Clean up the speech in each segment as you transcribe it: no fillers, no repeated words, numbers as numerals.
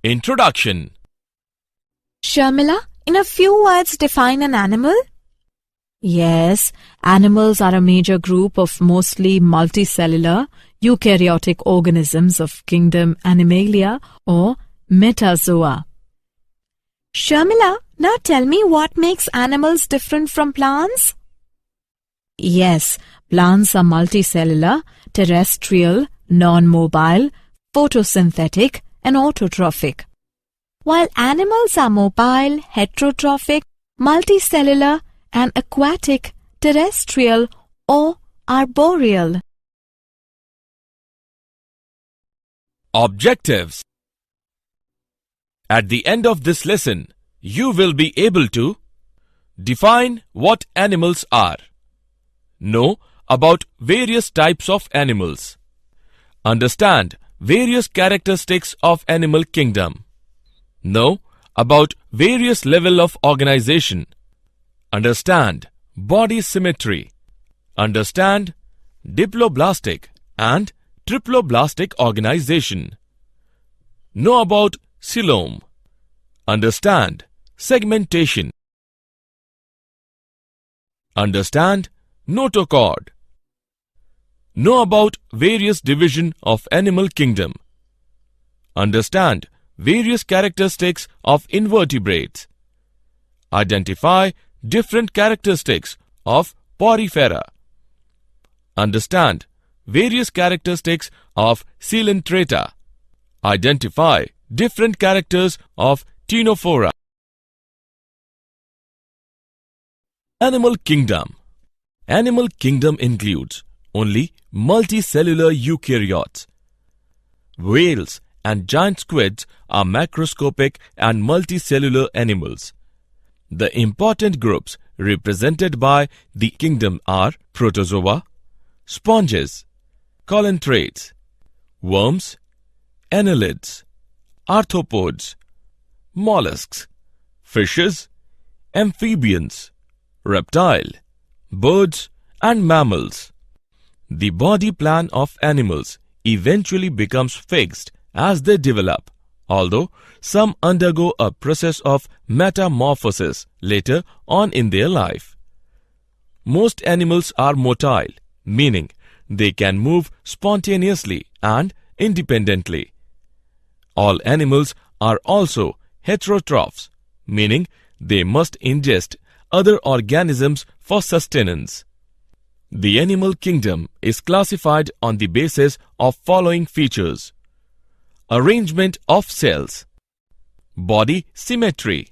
Introduction. Sharmila, in a few words define an animal? Yes, animals are a major group of mostly multicellular eukaryotic organisms of kingdom Animalia or metazoa. Sharmila, now tell me what makes animals different from plants? Yes, plants are multicellular, terrestrial, non-mobile, photosynthetic and autotrophic. While animals are mobile, heterotrophic, multicellular and aquatic, terrestrial or arboreal. Objectives. At the end of this lesson, you will be able to define what animals are, know about various types of animals, understand various characteristics of animal kingdom, know about various level of organization, understand body symmetry, understand diploblastic and triploblastic organization, know about silom, understand segmentation, understand notochord, know about various division of animal kingdom, understand various characteristics of invertebrates, identify different characteristics of porifera, understand various characteristics of coelenterata, identify different characters of ctenophora. Animal kingdom. Animal kingdom includes only multicellular eukaryotes. Whales and giant squids are macroscopic and multicellular animals. The important groups represented by the kingdom are protozoa, sponges, coelentrates, worms, annelids, arthropods, mollusks, fishes, amphibians, reptile, birds and mammals. The body plan of animals eventually becomes fixed as they develop, although some undergo a process of metamorphosis later on in their life. Most animals are motile, meaning they can move spontaneously and independently. All animals are also heterotrophs, meaning they must ingest other organisms for sustenance. The animal kingdom is classified on the basis of following features: arrangement of cells, body symmetry,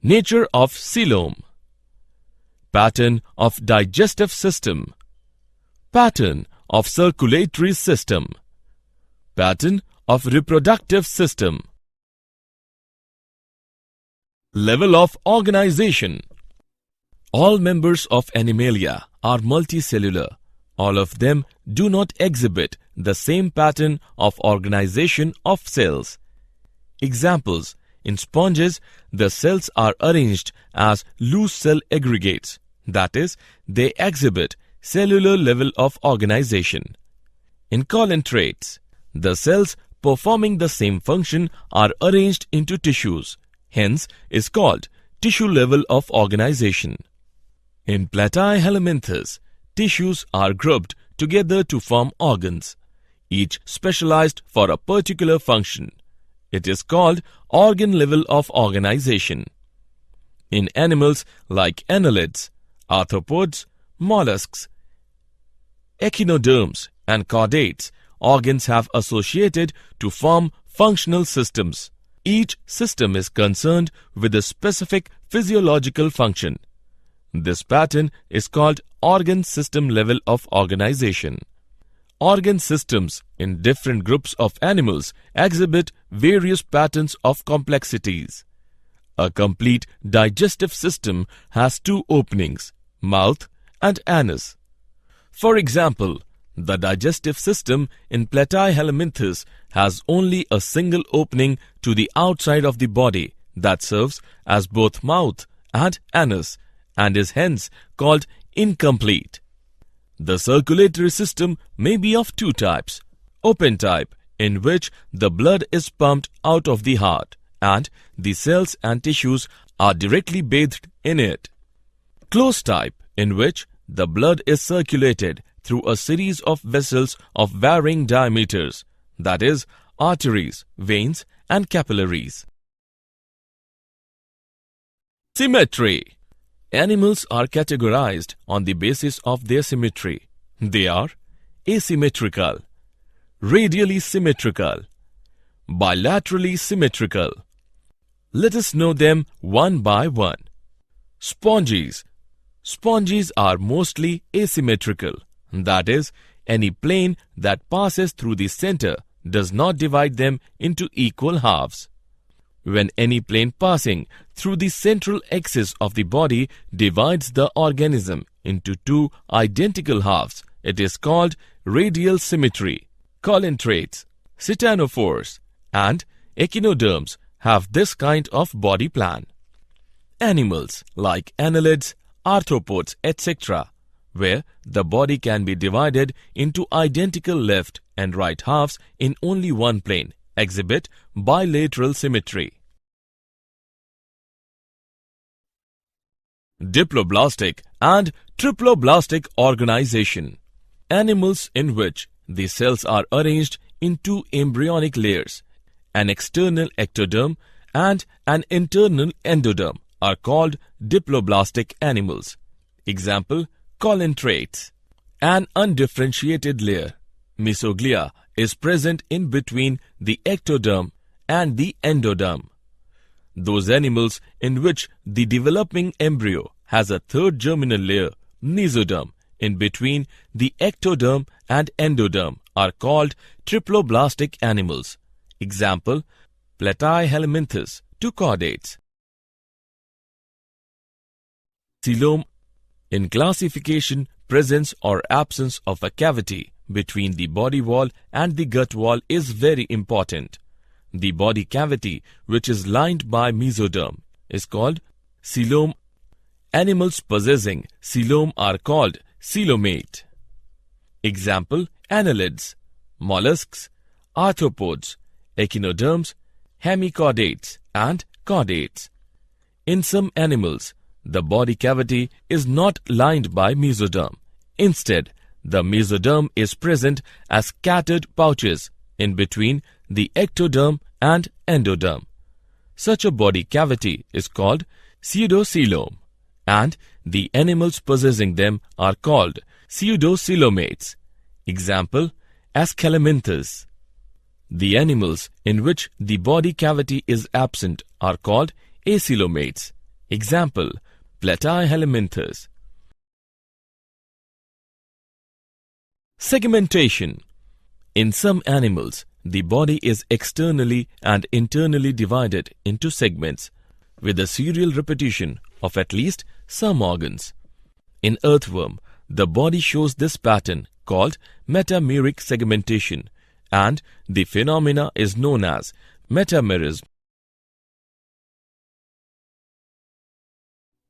nature of silom, pattern of digestive system, pattern of circulatory system, pattern of reproductive system. Level of organization. All members of Animalia are multicellular. All of them do not exhibit the same pattern of organization of cells. Examples: in sponges, the cells are arranged as loose cell aggregates, that is, they exhibit cellular level of organization. In coelentrates, the cells performing the same function are arranged into tissues, hence is called tissue level of organization. In platyhelminthus, tissues are grouped together to form organs, each specialized for a particular function. It is called organ level of organization. In animals like annelids, arthropods, mollusks, echinoderms and chordates, organs have associated to form functional systems. Each system is concerned with a specific physiological function. This pattern is called organ system level of organization. Organ systems in different groups of animals exhibit various patterns of complexities. A complete digestive system has two openings, mouth and anus. For example, the digestive system in platyhelminthus has only a single opening to the outside of the body that serves as both mouth and anus and is hence called incomplete. The circulatory system may be of two types: open type in which the blood is pumped out of the heart and the cells and tissues are directly bathed in it. Closed type, in which the blood is circulated through a series of vessels of varying diameters, that is, arteries, veins, and capillaries. Symmetry. Animals are categorized on the basis of their symmetry. They are asymmetrical, radially symmetrical, bilaterally symmetrical. Let us know them one by one. Sponges. Sponges are mostly asymmetrical, that is, any plane that passes through the center does not divide them into equal halves. When any plane passing through the central axis of the body divides the organism into two identical halves, it is called radial symmetry. Colintrates, ctenophores, and echinoderms have this kind of body plan. Animals like annelids, arthropods, etc., where the body can be divided into identical left and right halves in only one plane, exhibit bilateral symmetry. Diploblastic and triploblastic organization. Animals in which the cells are arranged in two embryonic layers, an external ectoderm and an internal endoderm, are called diploblastic animals. Example, colintrates. An undifferentiated layer, mesoglia, is present in between the ectoderm and the endoderm. Those animals in which the developing embryo has a third germinal layer, mesoderm, in between the ectoderm and endoderm are called triploblastic animals. Example, platyhelminthus, two chordates. Silom. In classification, presence or absence of a cavity between the body wall and the gut wall is very important. The body cavity, which is lined by mesoderm, is called silom. Animals possessing silom are called silomate. Example, annelids, mollusks, arthropods, echinoderms, hemichordates, and chordates. In some animals, the body cavity is not lined by mesoderm. Instead, the mesoderm is present as scattered pouches in between the ectoderm and endoderm. Such a body cavity is called pseudo-siloam, and the animals possessing them are called pseudo-silomates. Example, escalamenters. The animals in which the body cavity is absent are called asilomates. Example, platyhelminthus. Segmentation. In some animals, the body is externally and internally divided into segments with a serial repetition of at least some organs. In earthworm, the body shows this pattern called metameric segmentation, and the phenomena is known as metamerism.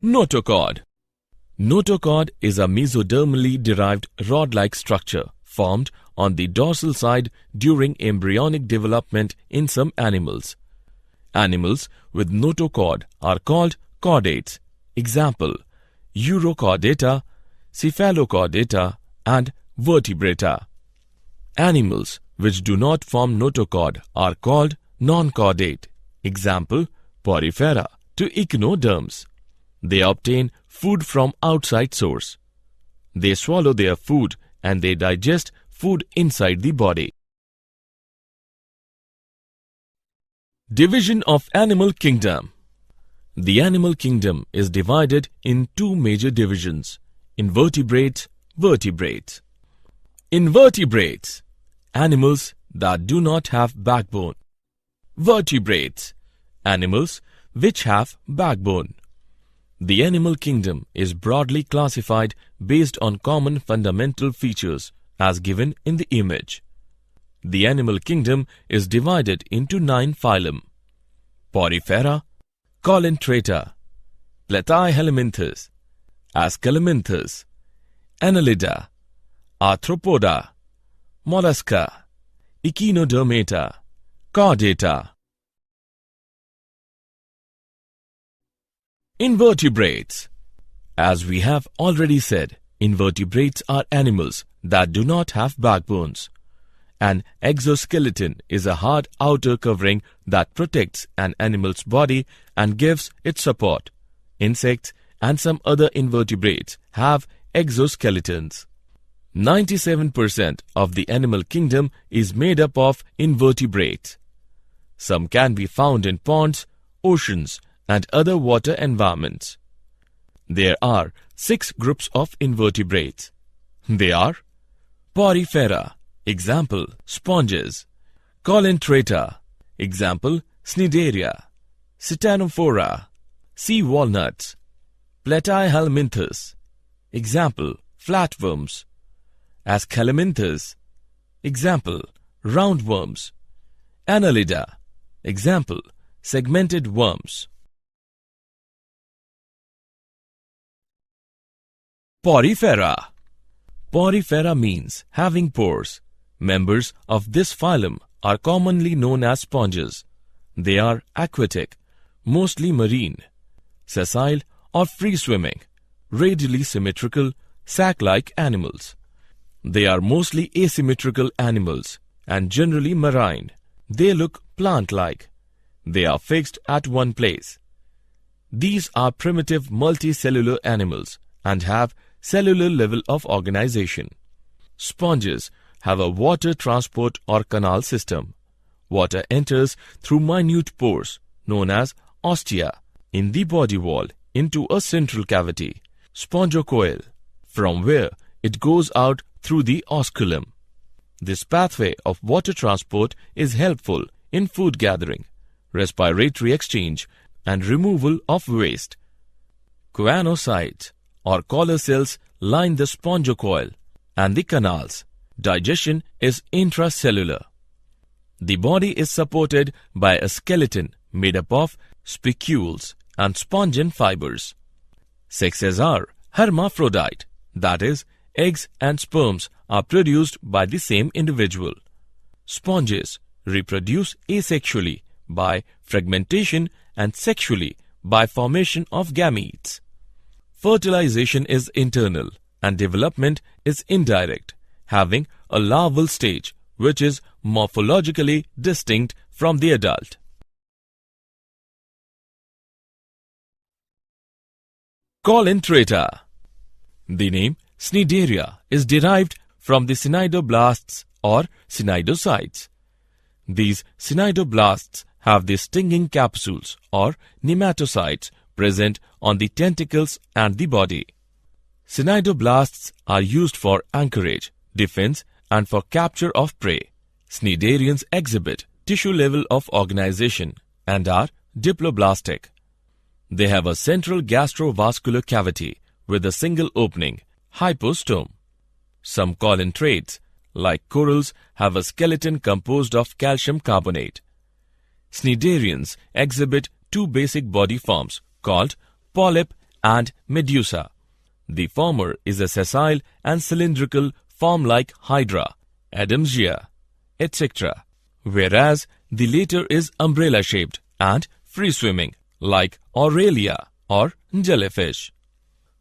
Notochord. Notochord is a mesodermally derived rod-like structure formed on the dorsal side during embryonic development in some animals. Animals with notochord are called chordates. Example, urochordata, cephalochordata, and vertebrata. Animals which do not form notochord are called non-chordate. Example, porifera to echinoderms. They obtain food from outside source. They swallow their food and they digest food inside the body. Division of animal kingdom. The animal kingdom is divided in two major divisions: invertebrates, vertebrates. Invertebrates, animals that do not have backbone. Vertebrates, animals which have backbone. The animal kingdom is broadly classified based on common fundamental features as given in the image. The animal kingdom is divided into 9 phylum: Porifera, Colintrata, Platyhelminthus, Escalamenters, Analytta, Arthropoda, Mollusca, echinodermata, chordata. Invertebrates. As we have already said, invertebrates are animals that do not have backbones. An exoskeleton is a hard outer covering that protects an animal's body and gives it support. Insects and some other invertebrates have exoskeletons. 97% of the animal kingdom is made up of invertebrates. Some can be found in ponds, oceans, and other water environments. There are 6 groups of invertebrates. They are Porifera, example, sponges; Colentrata, example, Cnidaria; Ctenophora, sea walnuts; Platyhelminthus, example, flatworms; Escalamenters, example, roundworms; Analytta, example, segmented worms. Porifera. Porifera means having pores. Members of this phylum are commonly known as sponges. They are aquatic, mostly marine, sessile or free-swimming, radially symmetrical, sac-like animals. They are mostly asymmetrical animals and generally marine. They look plant-like. They are fixed at one place. These are primitive multicellular animals and have cellular level of organization. Sponges have a water transport or canal system. Water enters through minute pores known as ostia in the body wall into a central cavity, spongocoil, from where it goes out through the osculum. This pathway of water transport is helpful in food gathering, respiratory exchange, and removal of waste. Choanocytes or collar cells line the spongocoil and the canals. Digestion is intracellular. The body is supported by a skeleton made up of spicules and spongin fibers. Sexes are hermaphrodite, that is, eggs and sperms are produced by the same individual. Sponges reproduce asexually by fragmentation and sexually by formation of gametes. Fertilization is internal and development is indirect, having a larval stage which is morphologically distinct from the adult. Colentrata. The name Cnidaria is derived from the cnidoblasts or cnidocytes. These cnidoblasts have the stinging capsules or nematocytes present on the tentacles and the body. Cnidoblasts are used for anchorage, defense, and for capture of prey. Cnidarians exhibit tissue level of organization and are diploblastic. They have a central gastrovascular cavity with a single opening, hypostome. Some colentrates, like corals, have a skeleton composed of calcium carbonate. Cnidarians exhibit 2 basic body forms called polyp and medusa. The former is a sessile and cylindrical form like hydra, Adamsia, etc., whereas the later is umbrella-shaped and free-swimming like Aurelia or jellyfish.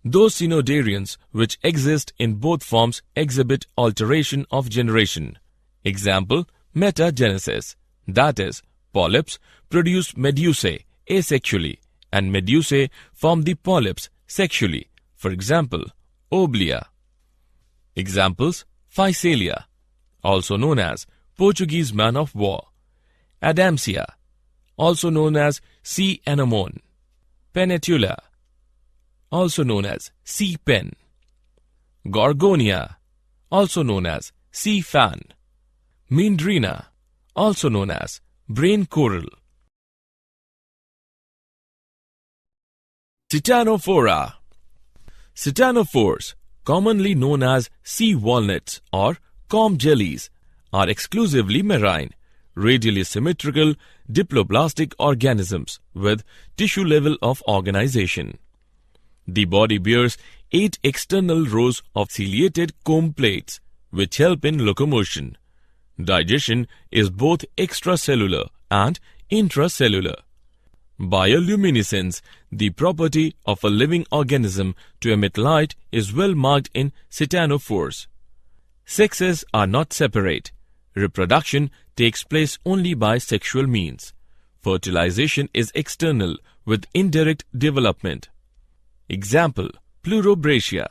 Those cnidarians which exist in both forms exhibit alteration of generation. Example, metagenesis, that is, polyps produce medusae asexually and medusae form the polyps sexually. For example, oblea. Examples, Physalia, also known as Portuguese man of war; Adamsia, also known as sea anemone; Penetula, also known as sea pen; Gorgonia, also known as sea fan; Mindrina, also known as brain coral. Ctenophora. Ctenophores, commonly known as sea walnuts or comb jellies, are exclusively marine, radially symmetrical, diploblastic organisms with tissue level of organization. The body bears 8 external rows of ciliated comb plates which help in locomotion. Digestion is both extracellular and intracellular. Bioluminescence, the property of a living organism to emit light, is well marked in ctenophores. Sexes are not separate. Reproduction takes place only by sexual means. Fertilization is external with indirect development. Example, Pleurobratia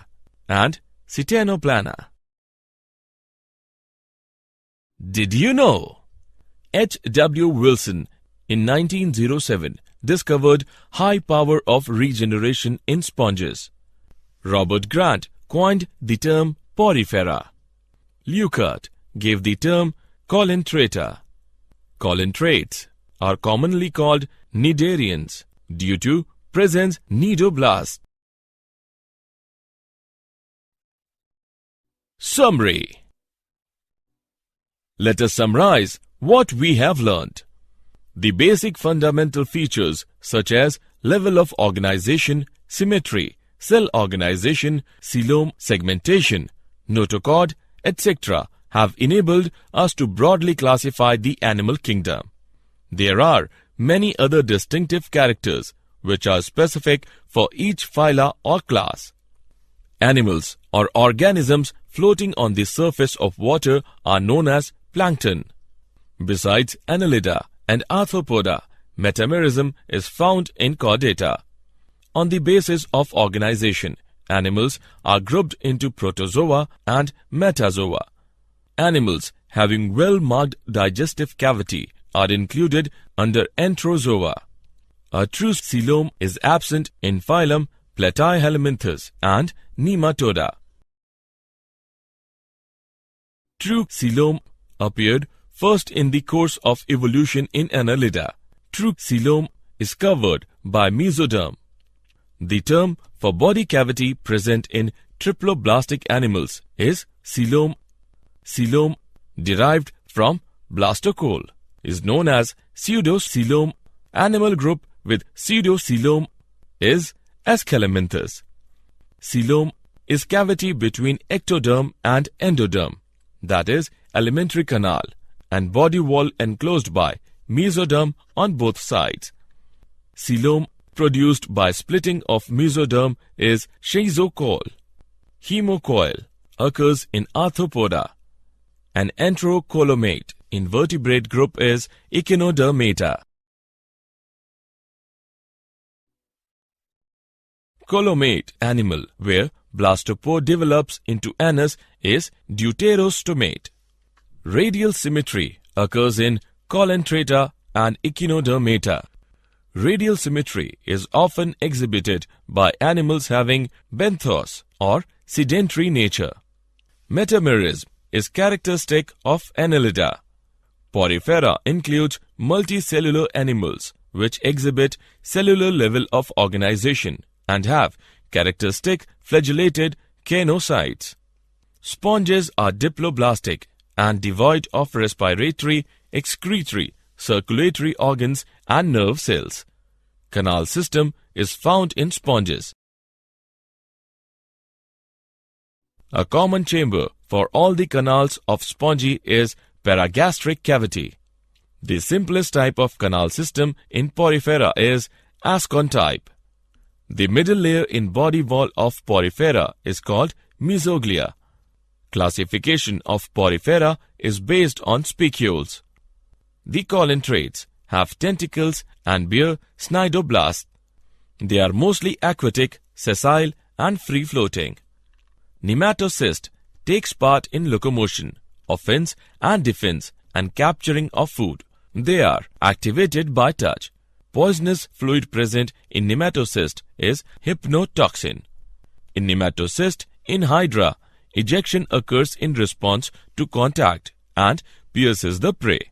and Ctenoplana. Did you know? H. W. Wilson in 1907 discovered high power of regeneration in sponges. Robert Grant coined the term porifera. Leuckart gave the term colentrata. Colentrates are commonly called cnidarians due to presence cnidoblasts. Summary. Let us summarize what we have learnt. The basic fundamental features such as level of organization, symmetry, cell organization, silom, segmentation, notochord, etc. have enabled us to broadly classify the animal kingdom. There are many other distinctive characters which are specific for each phyla or class. Animals or organisms floating on the surface of water are known as plankton. Besides analytta and arthropoda, metamerism is found in chordata. On the basis of organization, animals are grouped into protozoa and metazoa. Animals having well-marked digestive cavity are included under entrozoa. A true silom is absent in phylum platyhelminthus and nematoda. True silom appeared first in the course of evolution in analytta. True silom is covered by mesoderm. The term for body cavity present in triploblastic animals is silom. Silom, derived from blastocoel, is known as pseudo-siloam. Animal group with pseudo-siloam is escalamenters. Silom is cavity between ectoderm and endoderm, that is, alimentary canal, and body wall enclosed by mesoderm on both sides. Silom produced by splitting of mesoderm is shazo coil. Hemocoil occurs in arthropoda. An enterocolomate invertebrate group is echinodermata. Colomate animal where blastopore develops into anus is deuterostomate. Radial symmetry occurs in colentrata and echinodermata. Radial symmetry is often exhibited by animals having benthos or sedentary nature. Metamerism is characteristic of analytta. Porifera includes multicellular animals which exhibit cellular level of organization and have characteristic flagellated caenocytes. Sponges are diploblastic and devoid of respiratory, excretory, circulatory organs and nerve cells. Canal system is found in sponges. A common chamber for all the canals of spongy is paragastric cavity. The simplest type of canal system in porifera is ascon type. The middle layer in body wall of porifera is called mesoglia. Classification of porifera is based on spicules. The colentrates have tentacles and bear cnidoblasts. They are mostly aquatic, sessile and free-floating. Nematocyst takes part in locomotion, offense and defense and capturing of food. They are activated by touch. Poisonous fluid present in nematocyst is hypnotoxin. In nematocyst, in hydra, ejection occurs in response to contact and pierces the prey.